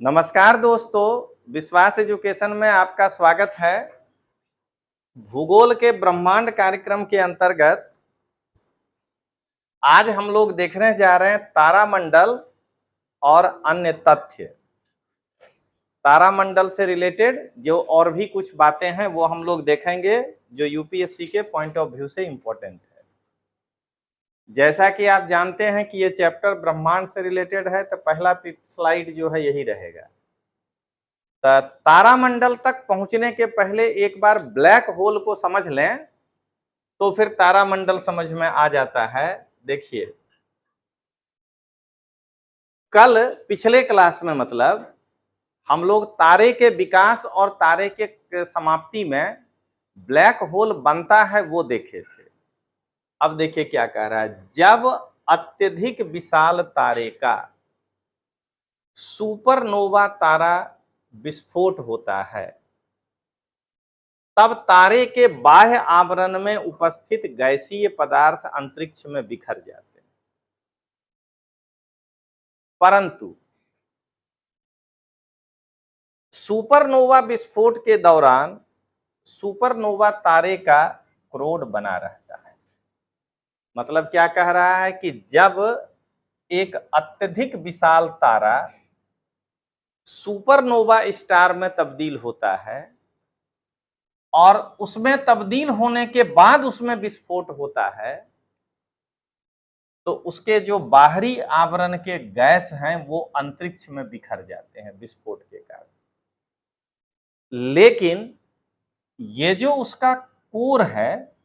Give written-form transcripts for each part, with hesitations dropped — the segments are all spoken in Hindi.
नमस्कार दोस्तों, विश्वास एजुकेशन में आपका स्वागत है। भूगोल के ब्रह्मांड कार्यक्रम के अंतर्गत आज हम लोग देखने जा रहे हैं तारामंडल और अन्य तथ्य। तारामंडल से रिलेटेड जो और भी कुछ बातें हैं वो हम लोग देखेंगे जो यूपीएससी के पॉइंट ऑफ व्यू से इंपॉर्टेंट है। जैसा कि आप जानते हैं कि ये चैप्टर ब्रह्मांड से रिलेटेड है, तो पहला स्लाइड जो है यही रहेगा। तारामंडल तक पहुंचने के पहले एक बार ब्लैक होल को समझ लें तो फिर तारामंडल समझ में आ जाता है। देखिए, कल पिछले क्लास में मतलब हम लोग तारे के विकास और तारे के समाप्ति में ब्लैक होल बनता है वो देखे थे। अब देखिए क्या कह रहा है, जब अत्यधिक विशाल तारे का सुपरनोवा तारा विस्फोट होता है तब तारे के बाह्य आवरण में उपस्थित गैसीय पदार्थ अंतरिक्ष में बिखर जाते हैं। परंतु सुपरनोवा विस्फोट के दौरान सुपरनोवा तारे का क्रोड बना रहता है। मतलब क्या कह रहा है कि जब एक अत्यधिक विशाल तारा सुपरनोवा स्टार में तब्दील होता है और उसमें तब्दील होने के बाद उसमें विस्फोट होता है तो उसके जो बाहरी आवरण के गैस हैं वो अंतरिक्ष में बिखर जाते हैं विस्फोट के कारण। लेकिन ये जो उसका कोर है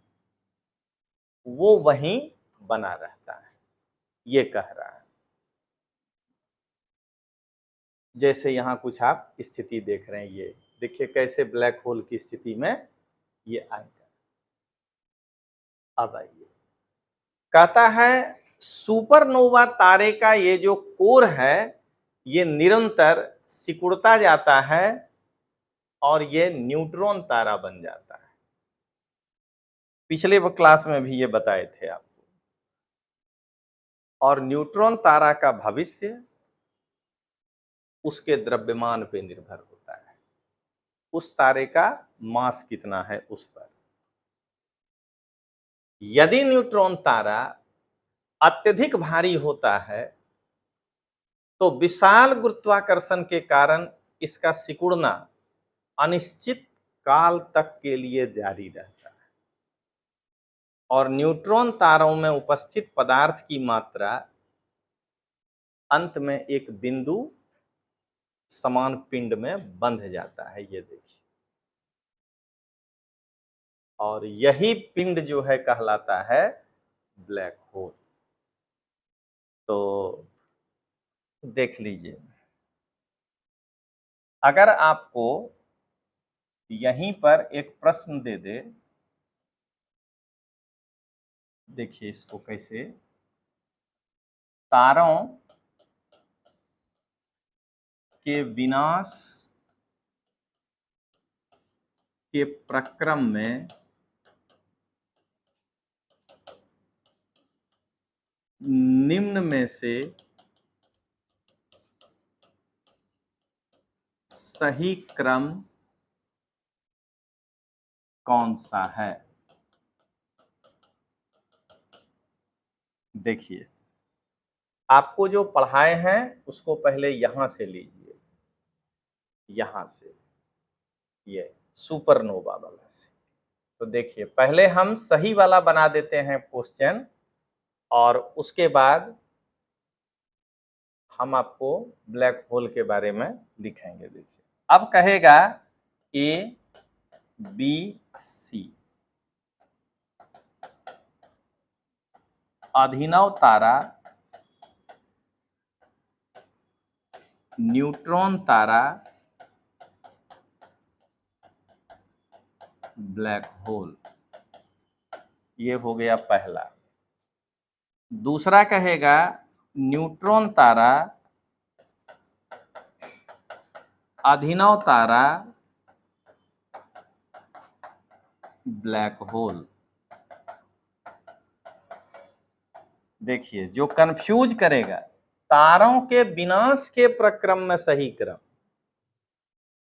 वो वहीं बना रहता है, ये कह रहा है। जैसे यहां कुछ आप स्थिति देख रहे हैं, ये देखिए कैसे ब्लैक होल की स्थिति में ये आएगा। अब आइए, कहता है सुपरनोवा तारे का ये जो कोर है ये निरंतर सिकुड़ता जाता है और ये न्यूट्रॉन तारा बन जाता है। पिछले क्लास में भी ये बताए थे आपको। और न्यूट्रॉन तारा का भविष्य उसके द्रव्यमान पे निर्भर होता है, उस तारे का मास कितना है उस पर। यदि न्यूट्रॉन तारा अत्यधिक भारी होता है तो विशाल गुरुत्वाकर्षण के कारण इसका सिकुड़ना अनिश्चित काल तक के लिए जारी रहता है और न्यूट्रॉन तारों में उपस्थित पदार्थ की मात्रा अंत में एक बिंदु समान पिंड में बंध जाता है, ये देखिए। और यही पिंड जो है कहलाता है ब्लैक होल। तो देख लीजिए, अगर आपको यहीं पर एक प्रश्न दे दे, देखिए इसको कैसे, तारों के विनाश के प्रक्रम में निम्न में से सही क्रम कौन सा है। देखिए, आपको जो पढ़ाए हैं उसको पहले यहां से लीजिए, यहां से, ये सुपरनोवा वाला से। तो देखिए, पहले हम सही वाला बना देते हैं क्वेश्चन और उसके बाद हम आपको ब्लैक होल के बारे में लिखेंगे। देखिए, अब कहेगा ए बी सी, अभिनव तारा, न्यूट्रॉन तारा, ब्लैक होल। ये हो गया पहला। दूसरा कहेगा न्यूट्रॉन तारा, अभिनव तारा, ब्लैक होल। देखिए, जो कंफ्यूज करेगा तारों के विनाश के प्रक्रम में सही क्रम।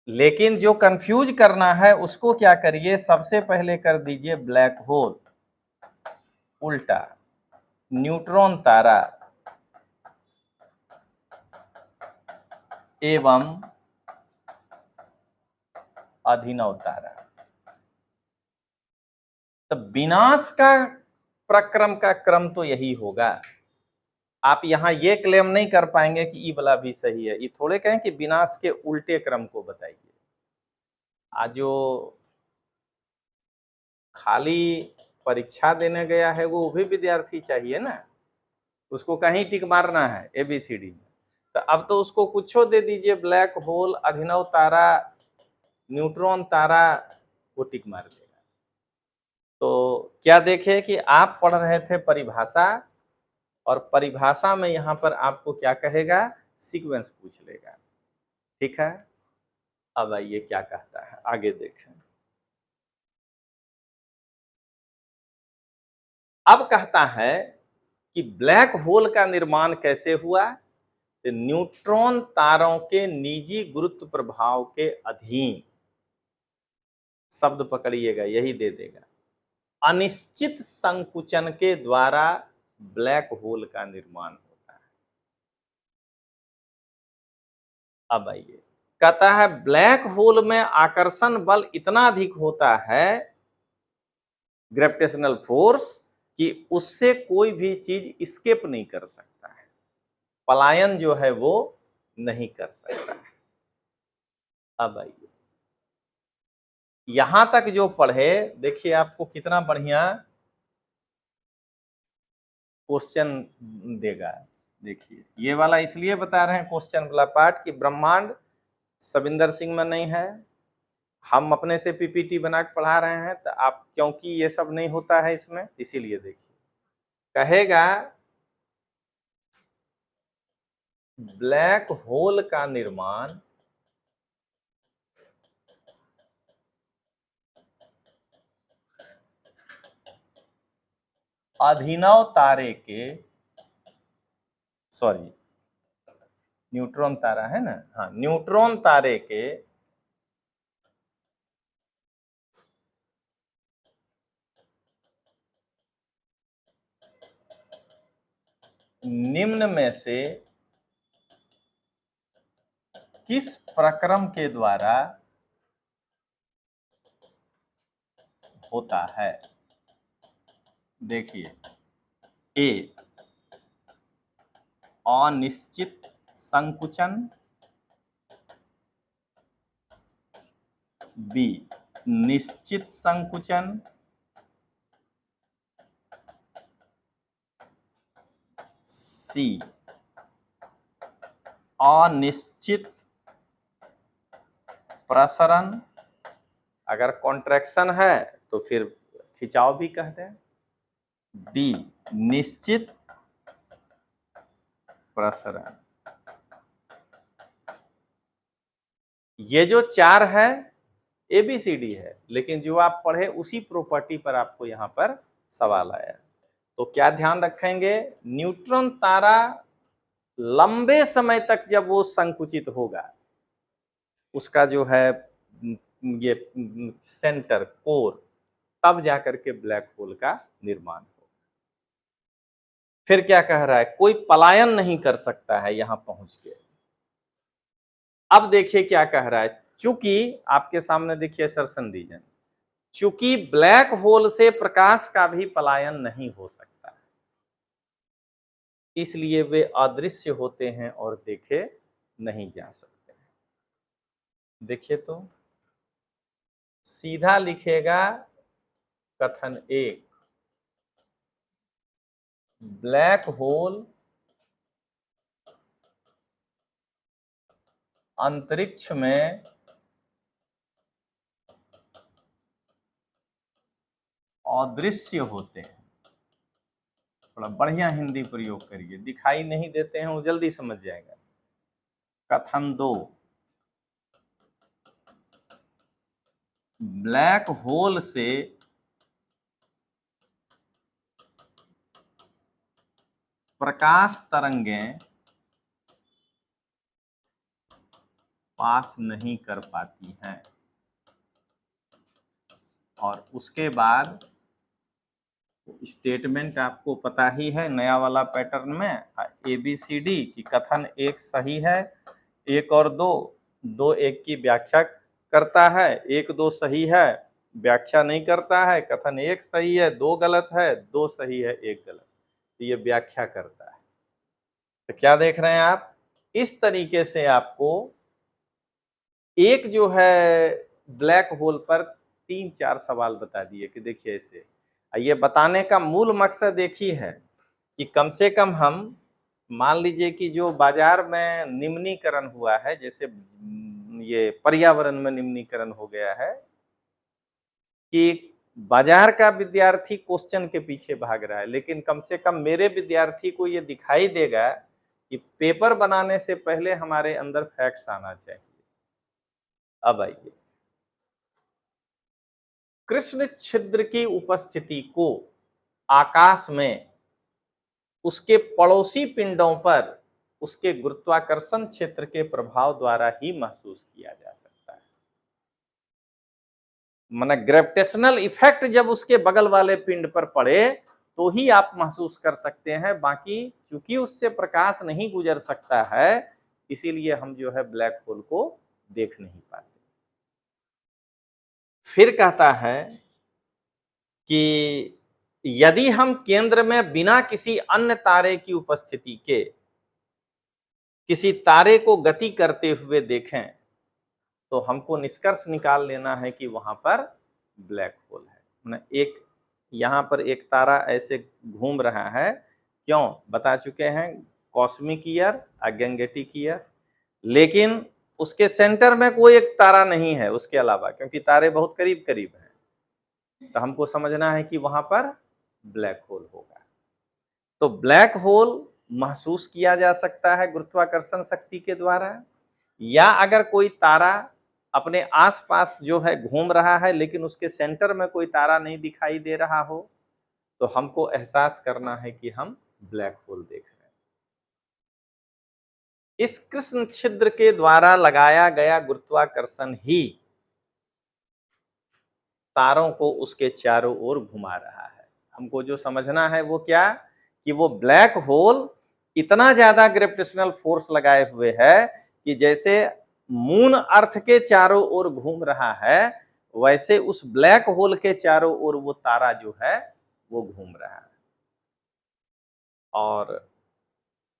लेकिन जो कंफ्यूज करना है उसको क्या करिए, सबसे पहले कर दीजिए ब्लैक होल उल्टा, न्यूट्रॉन तारा एवं अभिनव तारा। तो विनाश का प्रक्रम का क्रम तो यही होगा। आप यहां ये क्लेम नहीं कर पाएंगे कि ई वाला भी सही है, ये थोड़े कहें कि विनाश के उल्टे क्रम को बताइए। आज जो खाली परीक्षा देने गया है वो भी विद्यार्थी चाहिए ना, उसको कहीं टिक मारना है ABCD में। तो अब तो उसको कुछो दे दीजिए, ब्लैक होल, अभिनव तारा, न्यूट्रॉन तारा, वो टिक मार देगा। तो क्या देखे कि आप पढ़ रहे थे परिभाषा, और परिभाषा में यहां पर आपको क्या कहेगा, सीक्वेंस पूछ लेगा। ठीक है, अब आइए क्या कहता है, आगे देखें। अब कहता है कि ब्लैक होल का निर्माण कैसे हुआ, तो न्यूट्रॉन तारों के निजी गुरुत्व प्रभाव के अधीन, शब्द पकड़िएगा यही दे देगा, अनिश्चित संकुचन के द्वारा ब्लैक होल का निर्माण होता है। अब आइए, कहता है ब्लैक होल में आकर्षण बल इतना अधिक होता है, ग्रेविटेशनल फोर्स, कि उससे कोई भी चीज स्केप नहीं कर सकता है, पलायन जो है वो नहीं कर सकता है। अब आइए, यहां तक जो पढ़े देखिए आपको कितना बढ़िया क्वेश्चन देगा। देखिए ये वाला इसलिए बता रहे हैं क्वेश्चन वाला पार्ट कि ब्रह्मांड सविंदर सिंह में नहीं है, हम अपने से PPT बना के पढ़ा रहे हैं, तो आप क्योंकि ये सब नहीं होता है इसमें, इसीलिए देखिए कहेगा ब्लैक होल का निर्माण अभिनव तारे के, सॉरी न्यूट्रॉन तारा है ना, हाँ न्यूट्रॉन तारे के निम्न में से किस प्रक्रम के द्वारा होता है। देखिए, ए अनिश्चित संकुचन, बी निश्चित संकुचन, सी अनिश्चित प्रसरण, अगर कॉन्ट्रैक्शन है तो फिर खिंचाव भी कह दें, डी निश्चित प्रसरण। ये जो चार है ABCD है, लेकिन जो आप पढ़े उसी प्रॉपर्टी पर आपको यहां पर सवाल आया। तो क्या ध्यान रखेंगे, न्यूट्रॉन तारा लंबे समय तक जब वो संकुचित होगा, उसका जो है ये सेंटर कोर, तब जाकर के ब्लैक होल का निर्माण हो। फिर क्या कह रहा है, कोई पलायन नहीं कर सकता है यहां पहुंच के। अब देखिए क्या कह रहा है, चूंकि आपके सामने देखिए सर्सन रीजन, चूंकि ब्लैक होल से प्रकाश का भी पलायन नहीं हो सकता, इसलिए वे अदृश्य होते हैं और देखे नहीं जा सकते। देखिए तो सीधा लिखेगा कथन एक, ब्लैक होल अंतरिक्ष में अदृश्य होते हैं। थोड़ा बढ़िया हिंदी प्रयोग करिए, दिखाई नहीं देते हैं वो जल्दी समझ जाएगा। कथन दो, ब्लैक होल से प्रकाश तरंगें पास नहीं कर पाती हैं। और उसके बाद स्टेटमेंट आपको पता ही है नया वाला पैटर्न में ABCD की कथन एक सही है, एक और दो, दो एक की व्याख्या करता है, एक दो सही है, व्याख्या नहीं करता है, कथन एक सही है, दो गलत है, दो सही है, एक गलत, तो ये व्याख्या करता है। तो क्या देख रहे हैं आप, इस तरीके से आपको एक जो है ब्लैक होल पर 3-4 सवाल बता दिए कि देखिए ऐसे। ये बताने का मूल मकसद एक ही है कि कम से कम हम मान लीजिए कि जो बाजार में निम्नीकरण हुआ है, जैसे ये पर्यावरण में निम्नीकरण हो गया है कि बाजार का विद्यार्थी क्वेश्चन के पीछे भाग रहा है, लेकिन कम से कम मेरे विद्यार्थी को ये दिखाई देगा कि पेपर बनाने से पहले हमारे अंदर फैक्ट्स आना चाहिए। अब आइए, कृष्ण छिद्र की उपस्थिति को आकाश में उसके पड़ोसी पिंडों पर उसके गुरुत्वाकर्षण क्षेत्र के प्रभाव द्वारा ही महसूस किया जा सकता है। माने ग्रेविटेशनल इफेक्ट जब उसके बगल वाले पिंड पर पड़े तो ही आप महसूस कर सकते हैं, बाकी चूंकि उससे प्रकाश नहीं गुजर सकता है इसीलिए हम जो है ब्लैक होल को देख नहीं पाते। फिर कहता है कि यदि हम केंद्र में बिना किसी अन्य तारे की उपस्थिति के किसी तारे को गति करते हुए देखें तो हमको निष्कर्ष निकाल लेना है कि वहां पर ब्लैक होल है। एक यहां पर एक तारा ऐसे घूम रहा है, क्यों बता चुके हैं, कॉस्मिक ईयर और गैंगेटिक ईयर, लेकिन उसके सेंटर में कोई एक तारा नहीं है उसके अलावा, क्योंकि तारे बहुत करीब करीब हैं, तो हमको समझना है कि वहां पर ब्लैक होल होगा। तो ब्लैक होल महसूस किया जा सकता है गुरुत्वाकर्षण शक्ति के द्वारा, या अगर कोई तारा अपने आसपास जो है घूम रहा है लेकिन उसके सेंटर में कोई तारा नहीं दिखाई दे रहा हो तो हमको एहसास करना है कि हम ब्लैक होल देख रहे हैं। इस कृष्ण छिद्र के द्वारा लगाया गया गुरुत्वाकर्षण ही तारों को उसके चारों ओर घुमा रहा है। हमको जो समझना है वो क्या, कि वो ब्लैक होल इतना ज्यादा ग्रेविटेशनल फोर्स लगाए हुए है कि जैसे मून अर्थ के चारों ओर घूम रहा है वैसे उस ब्लैक होल के चारों ओर वो तारा जो है वो घूम रहा है। और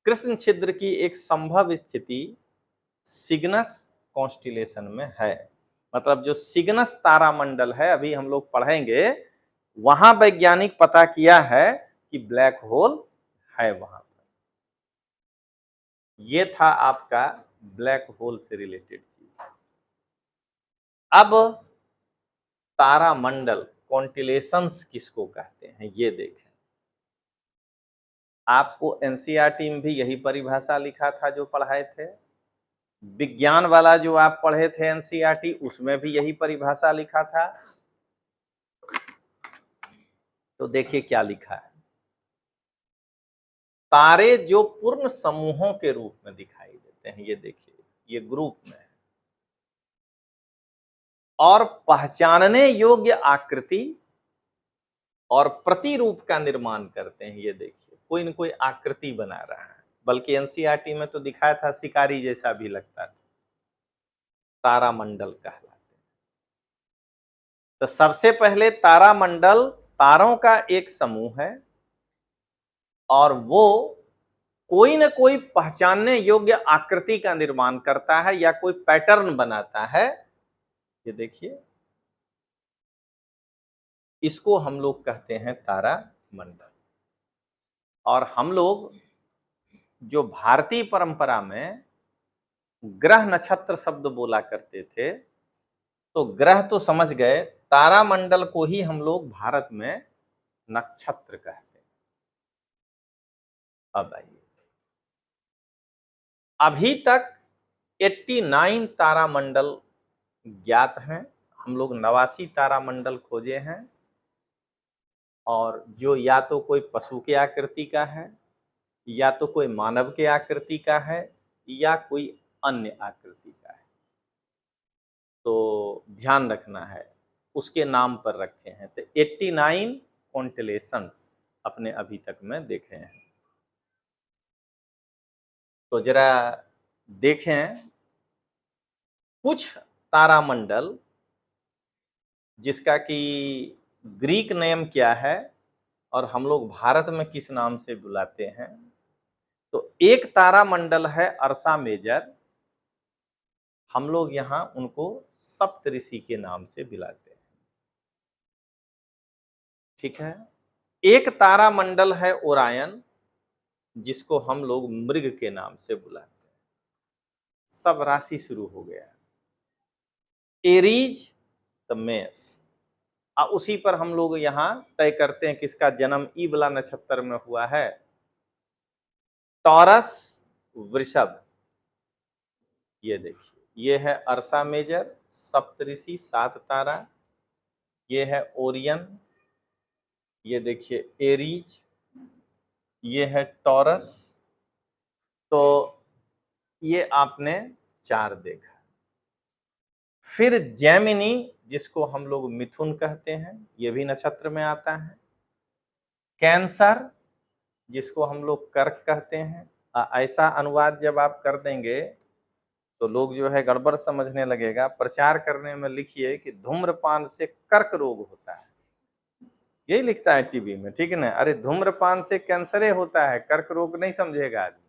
कृष्ण छिद्र की एक संभव स्थिति सिग्नस कॉन्स्टिलेशन में है, मतलब जो सिग्नस तारामंडल है अभी हम लोग पढ़ेंगे, वहां वैज्ञानिक पता किया है कि ब्लैक होल है वहां पर। ये था आपका ब्लैक होल से रिलेटेड चीज। अब तारामंडल कॉन्स्टिलेशंस किसको कहते हैं ये देखें। आपको एनसीईआरटी में भी यही परिभाषा लिखा था जो पढ़ाए थे, विज्ञान वाला जो आप पढ़े थे एनसीईआरटी उसमें भी यही परिभाषा लिखा था। तो देखिए क्या लिखा है, तारे जो पूर्ण समूहों के रूप में दिखाई देते हैं, ये देखिए ये ग्रुप में है, और पहचानने योग्य आकृति और प्रतिरूप का निर्माण करते हैं। ये देखिए कोई न कोई आकृति बना रहा है, बल्कि एनसीईआरटी में तो दिखाया था शिकारी जैसा भी लगता था। तारामंडल कहलाते हैं। तो सबसे पहले तारामंडल तारों का एक समूह है और वो कोई न कोई पहचानने योग्य आकृति का निर्माण करता है या कोई पैटर्न बनाता है। ये देखिए इसको हम लोग कहते हैं तारामंडल। और हम लोग जो भारतीय परंपरा में ग्रह नक्षत्र शब्द बोला करते थे, तो ग्रह तो समझ गए, तारामंडल को ही हम लोग भारत में नक्षत्र कहते हैं। अब आइए, अभी तक 89 तारामंडल ज्ञात हैं। हम लोग 89 तारामंडल खोजे हैं, और जो या तो कोई पशु के आकृति का है, या तो कोई मानव के आकृति का है, या कोई अन्य आकृति का है। तो ध्यान रखना है, उसके नाम पर रखे हैं। तो 89 कॉन्स्टेलेशंस अपने अभी तक में देखे हैं। तो जरा देखें कुछ तारामंडल जिसका कि ग्रीक नेम क्या है और हम लोग भारत में किस नाम से बुलाते हैं। तो एक तारामंडल है अर्सा मेजर, हम लोग यहां उनको सप्तऋषि के नाम से बुलाते हैं। ठीक है। एक तारामंडल है ओरायन, जिसको हम लोग मृग के नाम से बुलाते हैं। सब राशि शुरू हो गया। एरीज द मेष, और उसी पर हम लोग यहां तय करते हैं किसका जन्म ई वाला नक्षत्र में हुआ है। टॉरस वृषभ, ये देखिए ये है अर्सा मेजर सप्तऋषि 7 तारा, ये है ओरियन, ये देखिए एरीज, ये है टॉरस। तो ये आपने 4 देखा। फिर जेमिनी, जिसको हम लोग मिथुन कहते हैं, ये भी नक्षत्र में आता है। कैंसर, जिसको हम लोग कर्क कहते हैं। ऐसा अनुवाद जब आप कर देंगे तो लोग जो है गड़बड़ समझने लगेगा। प्रचार करने में लिखिए कि धूम्रपान से कर्क रोग होता है, यही लिखता है टीवी में, ठीक है ना। अरे धूम्रपान से कैंसरे होता है, कर्क रोग नहीं समझेगा आदमी।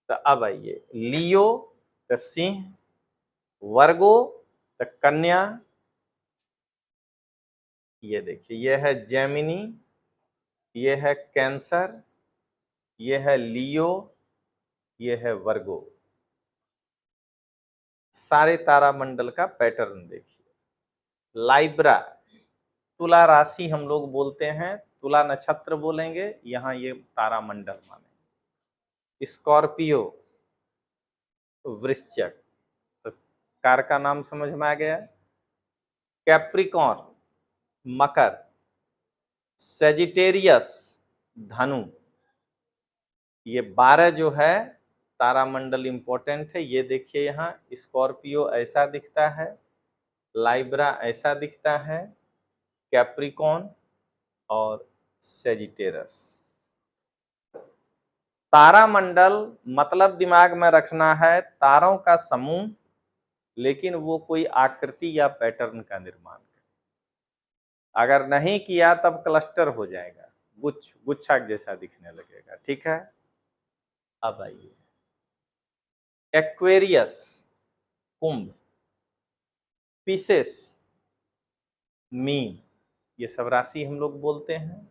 तो अब आइए लियो तो सिंह, वर्गो तो कन्या, ये देखिए ये है जेमिनी, ये है कैंसर, ये है लियो, ये है वर्गो। सारे तारामंडल का पैटर्न देखिए। लाइब्रा, तुला राशि हम लोग बोलते हैं, तुला नक्षत्र बोलेंगे, यहाँ ये तारामंडल माने। स्कॉर्पियो वृश्चिक, तो कार का नाम समझ में आ गया। कैप्रिकॉर्न मकर, सेजिटेरियस धनु। ये 12 जो है तारामंडल इंपॉर्टेंट है। ये देखिए यहाँ स्कॉर्पियो ऐसा दिखता है, लाइब्रा ऐसा दिखता है, कैप्रिकॉर्न और सेजिटेरस। तारामंडल मतलब दिमाग में रखना है तारों का समूह, लेकिन वो कोई आकृति या पैटर्न का निर्माण करे। अगर नहीं किया तब क्लस्टर हो जाएगा, गुच्छा जैसा दिखने लगेगा। ठीक है। अब आइए एक्वेरियस कुंभ, पिसेस मीन, ये सब राशि हम लोग बोलते हैं।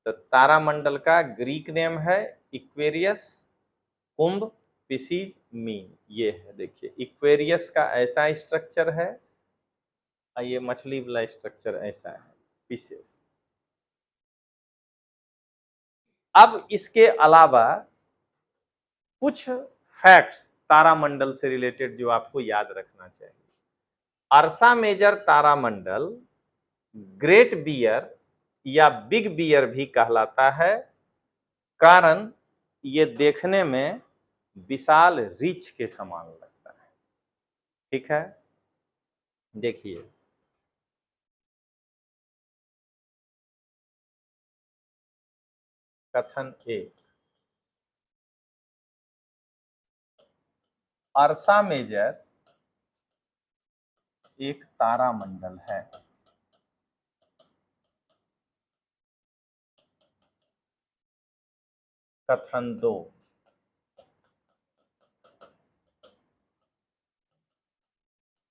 तो तारामंडल का ग्रीक नेम है इक्वेरियस, कुंभ, पिसीज, मीन। ये है देखिए इक्वेरियस का ऐसा स्ट्रक्चर है, ये मछली वाला स्ट्रक्चर ऐसा है पिसेस। अब इसके अलावा कुछ फैक्ट्स तारामंडल से रिलेटेड जो आपको याद रखना चाहिए। अर्सा मेजर तारामंडल ग्रेट बियर या बिग बियर भी कहलाता है, कारण ये देखने में विशाल रीछ के समान लगता है। ठीक है। देखिए कथन 1, अर्सा मेजर एक तारामंडल है। कथन 2,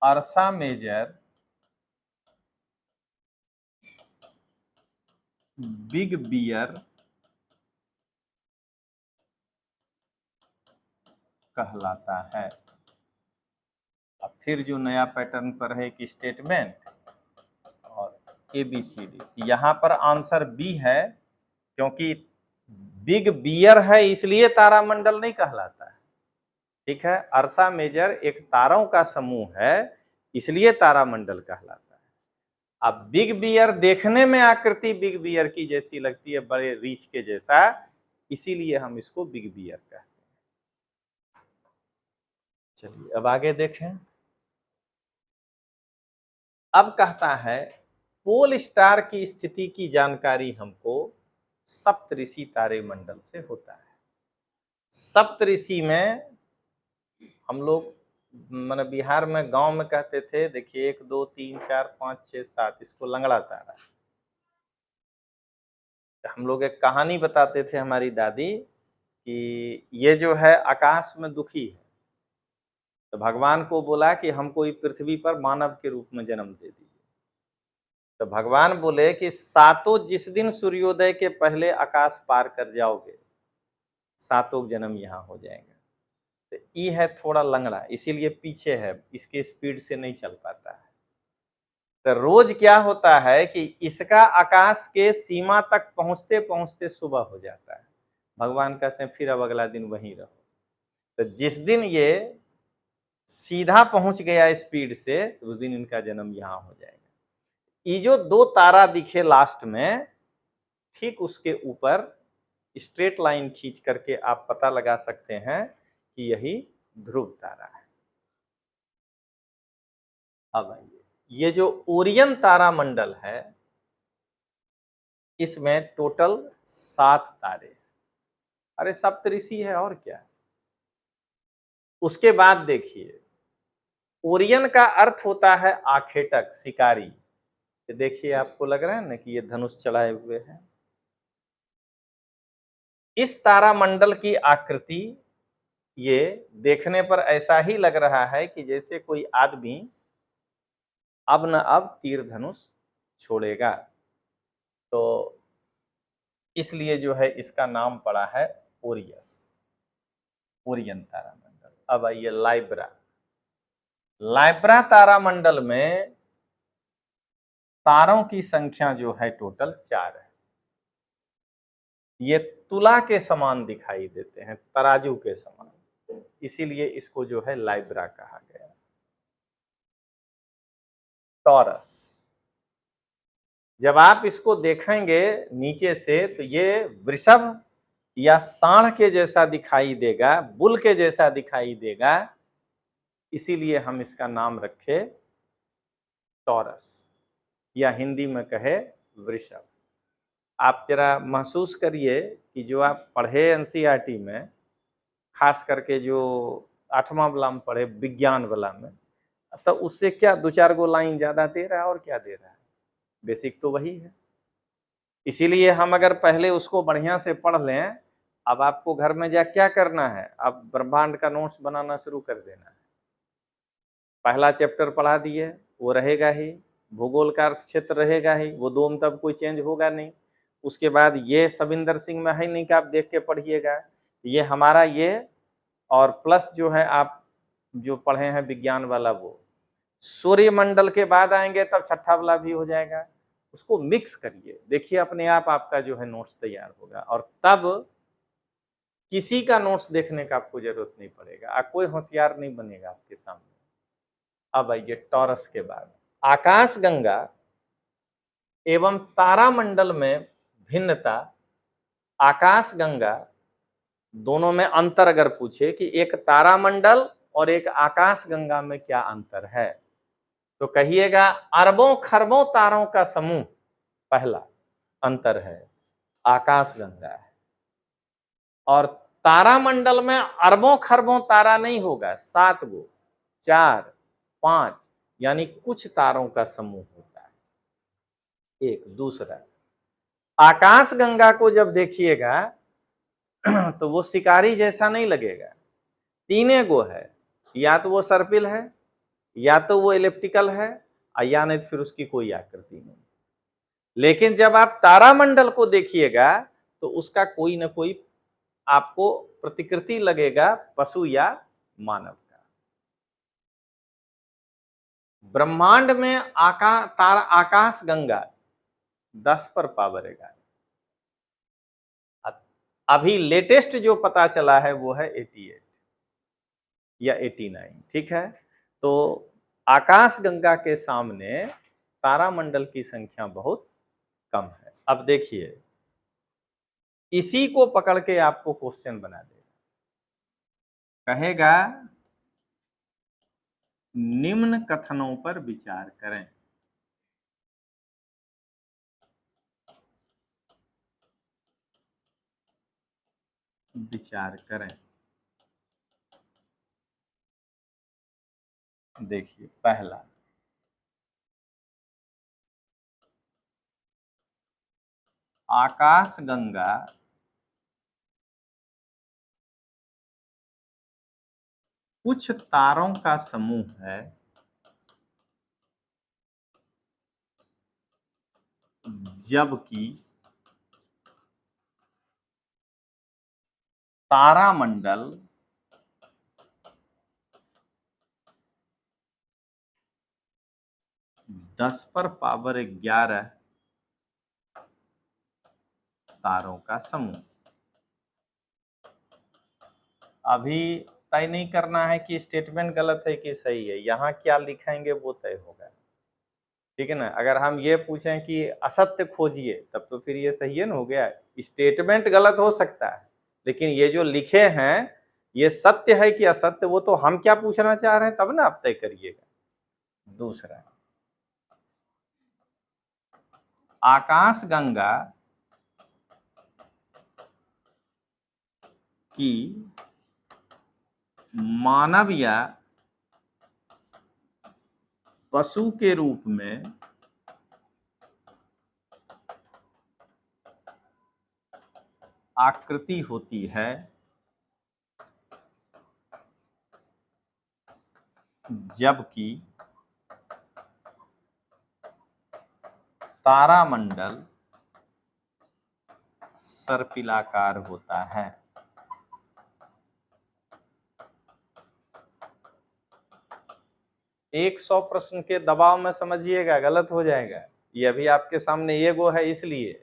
अर्सा मेजर बिग बियर कहलाता है। अब फिर जो नया पैटर्न पर है कि स्टेटमेंट और ABCD, यहाँ पर आंसर बी है, क्योंकि बिग बियर है इसलिए तारामंडल नहीं कहलाता है। ठीक है। अर्सा मेजर एक तारों का समूह है इसलिए तारामंडल कहलाता है। अब बिग बियर देखने में आकृति बिग बियर की जैसी लगती है, बड़े रीछ के जैसा, इसीलिए हम इसको बिग बियर कहते हैं। चलिए अब आगे देखें। अब कहता है पोल स्टार की स्थिति की जानकारी हमको सप्तऋषि तारे मंडल से होता है। सप्तऋषि में हम लोग मतलब बिहार में गांव में कहते थे, देखिए 1 2 3 4 5 6 7, इसको लंगड़ा तारा। हम लोग एक कहानी बताते थे हमारी दादी कि ये जो है आकाश में दुखी है, तो भगवान को बोला कि हमको इस पृथ्वी पर मानव के रूप में जन्म दे दीजिए। तो भगवान बोले कि सातों जिस दिन सूर्योदय के पहले आकाश पार कर जाओगे, सातों जन्म यहाँ हो जाएंगे। तो ई है थोड़ा लंगड़ा, इसीलिए पीछे है, इसके स्पीड से नहीं चल पाता है। तो रोज क्या होता है कि इसका आकाश के सीमा तक पहुंचते पहुंचते सुबह हो जाता है। भगवान कहते हैं फिर अब अगला दिन वहीं रहो। तो जिस दिन ये सीधा पहुंच गया स्पीड से, उस दिन इनका जन्म यहाँ हो जाएगा। ये जो 2 तारा दिखे लास्ट में, ठीक उसके ऊपर स्ट्रेट लाइन खींच करके आप पता लगा सकते हैं कि यही ध्रुव तारा है। अब आइए, ये जो ओरियन तारा मंडल है, इसमें टोटल 7 तारे। अरे सप्तऋषि है और क्या। उसके बाद देखिए, ओरियन का अर्थ होता है आखेटक, शिकारी। तो देखिए आपको लग रहा है ना कि ये धनुष चढ़ाए हुए हैं। इस तारा मंडल की आकृति ये देखने पर ऐसा ही लग रहा है कि जैसे कोई आदमी अब न अब तीर धनुष छोड़ेगा। तो इसलिए जो है इसका नाम पड़ा है ओरियस, ओरियन तारा मंडल। अब आइए लाइब्रा। लाइब्रा तारा मंडल में तारों की संख्या जो है टोटल 4 है। ये तुला के समान दिखाई देते हैं, तराजू के समान, इसीलिए इसको जो है लाइब्रा कहा गया। टॉरस, जब आप इसको देखेंगे नीचे से तो ये वृषभ या सांड के जैसा दिखाई देगा, बुल के जैसा दिखाई देगा, इसीलिए हम इसका नाम रखे टॉरस, या हिंदी में कहे वृषभ। आप जरा महसूस करिए कि जो आप पढ़े एनसीईआरटी में, खास करके जो 8वां वाला में पढ़े विज्ञान वाला में, तो उससे क्या 2-4 गो लाइन ज्यादा दे रहा है और क्या दे रहा है, बेसिक तो वही है। इसीलिए हम अगर पहले उसको बढ़िया से पढ़ लें, अब आपको घर में जा क्या करना है, अब ब्रह्मांड का नोट्स बनाना शुरू कर देना है। पहला चैप्टर पढ़ा दिए, वो रहेगा ही, भूगोल का अर्थ क्षेत्र रहेगा ही, वो 2 में तब कोई चेंज होगा नहीं। उसके बाद ये सविंदर सिंह में है नहीं कि आप देख के पढ़िएगा, ये हमारा ये, और प्लस जो है आप जो पढ़े हैं विज्ञान वाला वो, सूर्यमंडल के बाद आएंगे तब 6ठा वाला भी हो जाएगा। उसको मिक्स करिए, देखिए अपने आप आपका जो है नोट्स तैयार होगा, और तब किसी का नोट्स देखने का आपको जरूरत नहीं पड़ेगा, कोई होशियार नहीं बनेगा आपके सामने। अब आइए टॉरस के बाद, आकाश गंगा एवं तारामंडल में भिन्नता। आकाश गंगा दोनों में अंतर अगर पूछे कि एक तारामंडल और एक आकाश गंगा में क्या अंतर है, तो कहिएगा अरबों खरबों तारों का समूह पहला अंतर है, आकाश गंगा है। और तारामंडल में अरबों खरबों तारा नहीं होगा, 7 गो, 4, 5, यानी कुछ तारों का समूह होता है। एक दूसरा, आकाश गंगा को जब देखिएगा तो वो शिकारी जैसा नहीं लगेगा, 3 गो है, या तो वो सर्पिल है, या तो वो इलिप्टिकल है, या नहीं फिर उसकी कोई आकृति नहीं। लेकिन जब आप तारामंडल को देखिएगा तो उसका कोई ना कोई आपको प्रतिकृति लगेगा, पशु या मानव का। ब्रह्मांड में आकाश गंगा 10 पर पावर 11। अभी लेटेस्ट जो पता चला है वो है 88 या 89, ठीक है। तो आकाश गंगा के सामने तारामंडल की संख्या बहुत कम है। अब देखिए, इसी को पकड़ के आपको क्वेश्चन बना देगा, कहेगा निम्न कथनों पर विचार करें। विचार करें। देखिए पहला, आकाश गंगा कुछ तारों का समूह है जबकि तारामंडल 10⁻11 तारों का समूह। अभी तय नहीं करना है कि स्टेटमेंट गलत है कि सही है, यहाँ क्या लिखेंगे वो तय होगा, ठीक है ना। अगर हम ये पूछें कि असत्य खोजिए तब तो फिर ये सही है ना, हो गया। स्टेटमेंट गलत हो सकता है लेकिन ये जो लिखे हैं ये सत्य है कि असत्य, वो तो हम क्या पूछना चाह रहे हैं तब ना आप तय करिएगा। दूसरा, आकाश गंगा की मानव या पशु के रूप में आकृति होती है जबकि तारामंडल सर्पिलाकार होता है। एक 100 प्रश्न के दबाव में समझिएगा, गलत हो जाएगा। ये अभी आपके सामने ये गो है इसलिए।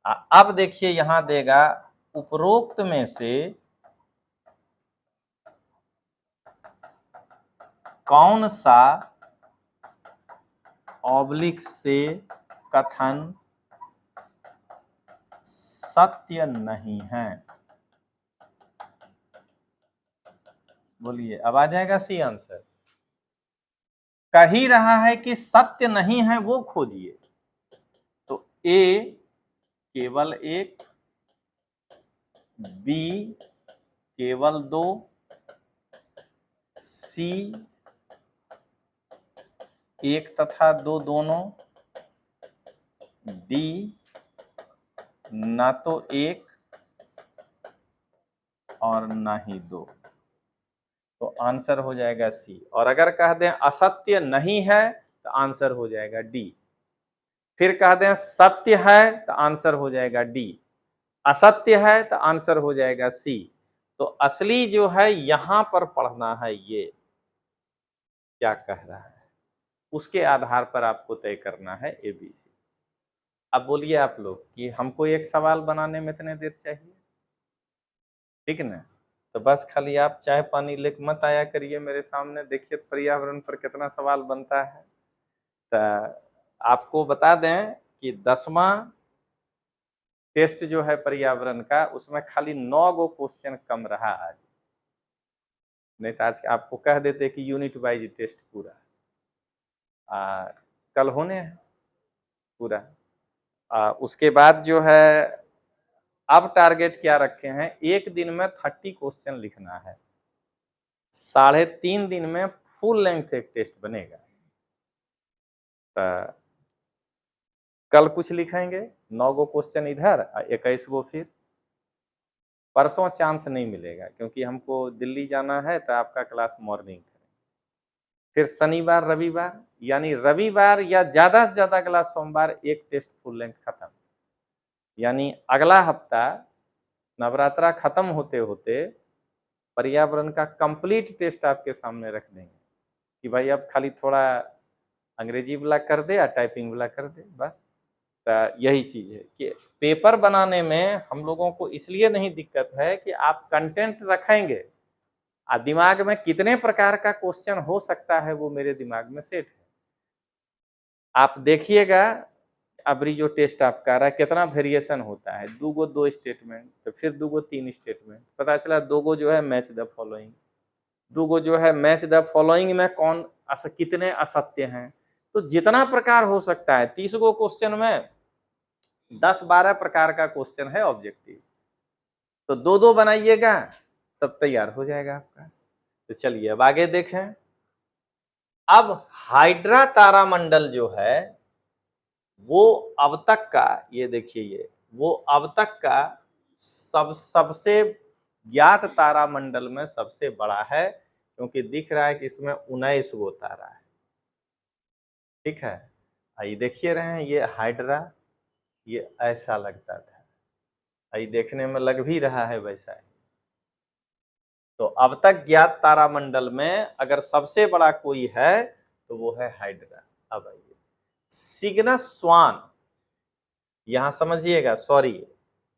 अब देखिए यहां देगा, उपरोक्त में से कौन सा ऑब्लिक से कथन सत्य नहीं है। बोलिए, अब आ जाएगा सी आंसर। कह ही रहा है कि सत्य नहीं है वो खोजिए, तो ए केवल 1, बी केवल 2, सी 1 तथा 2 दोनों, डी ना तो 1 और ना ही 2, तो आंसर हो जाएगा सी। और अगर कह दें असत्य नहीं है तो आंसर हो जाएगा डी। फिर कह दें सत्य है तो आंसर हो जाएगा डी, असत्य है तो आंसर हो जाएगा सी। तो असली जो है यहां पर पढ़ना है, ये क्या कह रहा है उसके आधार पर आपको तय करना है एबीसी। अब बोलिए आप लोग कि हमको एक सवाल बनाने में इतने देर चाहिए, ठीक है ना। तो बस खाली आप चाय पानी लेके मत आया करिए मेरे सामने, देखिए पर्यावरण पर कितना सवाल बनता है। तो आपको बता दें कि 10वां टेस्ट जो है पर्यावरण का, उसमें खाली 9 गो क्वेश्चन कम रहा आज, नहीं तो आज आपको कह देते कि यूनिट वाइज टेस्ट पूरा कल होने है पूरा। उसके बाद जो है अब टारगेट क्या रखे हैं, एक दिन में 30 क्वेश्चन लिखना है, 3.5 दिन में फुल लेंथ एक टेस्ट बनेगा। तो कल कुछ लिखेंगे 9 गो क्वेश्चन इधर, 21 गो फिर। परसों चांस नहीं मिलेगा क्योंकि हमको दिल्ली जाना है, तो आपका क्लास मॉर्निंग करें। फिर शनिवार रविवार, यानी रविवार या ज्यादा से ज्यादा क्लास सोमवार एक टेस्ट फुल लेंथ खत्म। यानी अगला हफ्ता नवरात्रा खत्म होते होते पर्यावरण का कंप्लीट टेस्ट आपके सामने रख देंगे कि भाई अब खाली थोड़ा अंग्रेजी वाला कर दे या टाइपिंग वाला कर दे, बस। तो यही चीज है कि पेपर बनाने में हम लोगों को इसलिए नहीं दिक्कत है कि आप कंटेंट रखेंगे, दिमाग में कितने प्रकार का क्वेश्चन हो सकता है वो मेरे दिमाग में सेट है। आप देखिएगा अबरी जो टेस्ट आपका रहा है कितना वेरिएशन होता है, 2 गो 2 स्टेटमेंट, तो फिर 2 गो 3 स्टेटमेंट, पता चला 2 गो जो है मैच द फॉलोइंग, 2 गो जो है मैच द फॉलोइंग में कौन कितने असत्य हैं। तो जितना प्रकार हो सकता है, 30 गो क्वेश्चन में 10-12 प्रकार का क्वेश्चन है ऑब्जेक्टिव। तो दो दो बनाइएगा तब तैयार हो जाएगा आपका। तो चलिए अब आगे देखें। अब हाइड्रा तारामंडल जो है वो अब तक का, ये देखिए, ये वो अब तक का सबसे ज्ञात तारामंडल में सबसे बड़ा है, क्योंकि दिख रहा है कि इसमें 19 गो तारा है। ठीक है, आइए देखिए रहे हैं, ये हाइड्रा, ये ऐसा लगता था, आइए देखने में लग भी रहा है वैसा ही। तो अब तक ज्ञात तारामंडल में अगर सबसे बड़ा कोई है तो वो है हाइड्रा। अब आइए सिग्नस स्वान, यहां समझिएगा, सॉरी,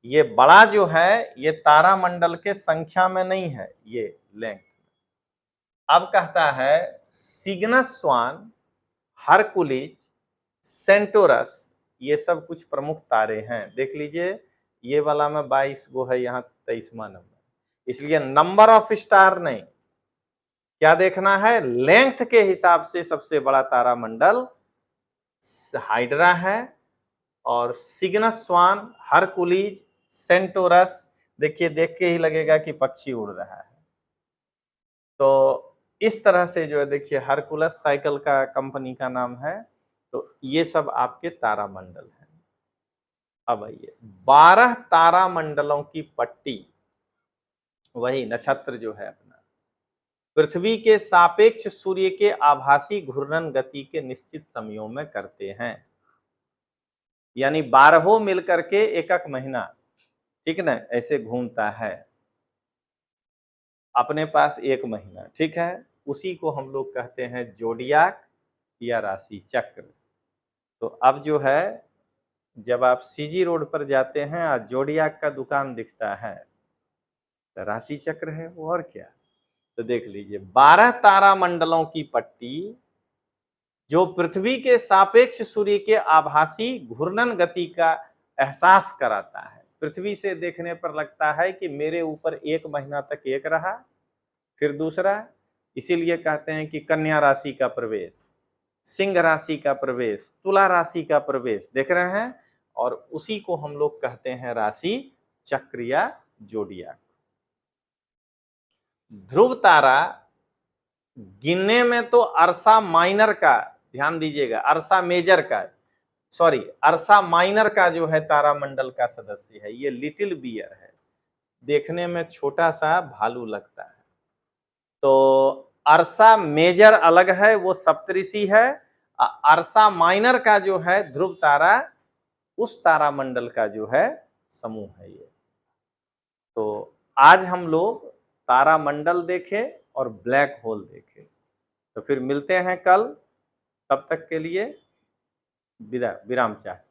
ये बड़ा जो है ये तारामंडल के संख्या में नहीं है, ये लेंथ। अब कहता है सिग्नस स्वान, हरकुलिस, सेंटोरस, ये सब कुछ प्रमुख तारे हैं। देख लीजिए, ये वाला में 22 गो है, यहाँ 23वां नंबर। इसलिए नंबर ऑफ स्टार नहीं, क्या देखना है, लेंथ के हिसाब से सबसे बड़ा तारामंडल हाइड्रा है, और सिग्नस स्वान, हरकुलिस, सेंटोरस, देखिए देख के ही लगेगा कि पक्षी उड़ रहा है। तो इस तरह से जो है, देखिए हरकुलस साइकिल का कंपनी का नाम है। तो ये सब आपके तारामंडल हैं। अब आइए 12 तारामंडलों की पट्टी, वही नक्षत्र जो है अपना, पृथ्वी के सापेक्ष सूर्य के आभासी घूर्णन गति के निश्चित समयों में करते हैं। यानी 12 मिलकर के एक महीना, ठीक ना, ऐसे घूमता है अपने पास एक महीना। ठीक है, उसी को हम लोग कहते हैं जोडियाक या राशि चक्र। तो अब जो है, जब आप सीजी रोड पर जाते हैं और जोडियाक का दुकान दिखता है तो राशि चक्र है वो, और क्या। तो देख लीजिए 12 तारामंडलों की पट्टी जो पृथ्वी के सापेक्ष सूर्य के आभासी घूर्णन गति का एहसास कराता है। पृथ्वी से देखने पर लगता है कि मेरे ऊपर एक महीना तक एक रहा, फिर दूसरा, इसीलिए कहते हैं कि कन्या राशि का प्रवेश, सिंह राशि का प्रवेश, तुला राशि का प्रवेश, देख रहे हैं, और उसी को हम लोग कहते हैं राशि चक्र या जोडियाक। ध्रुव तारा गिनने में तो अर्सा माइनर का, ध्यान दीजिएगा, अर्सा मेजर का, सॉरी अर्सा माइनर का जो है तारामंडल का सदस्य है, ये लिटिल बियर है, देखने में छोटा सा भालू लगता है। तो अर्सा मेजर अलग है, वो सप्तऋषि है। अर्सा माइनर का जो है ध्रुव तारा, उस तारामंडल का जो है समूह है ये। तो आज हम लोग तारामंडल देखे और ब्लैक होल देखे। तो फिर मिलते हैं कल, तब तक के लिए विराम चाहते हैं।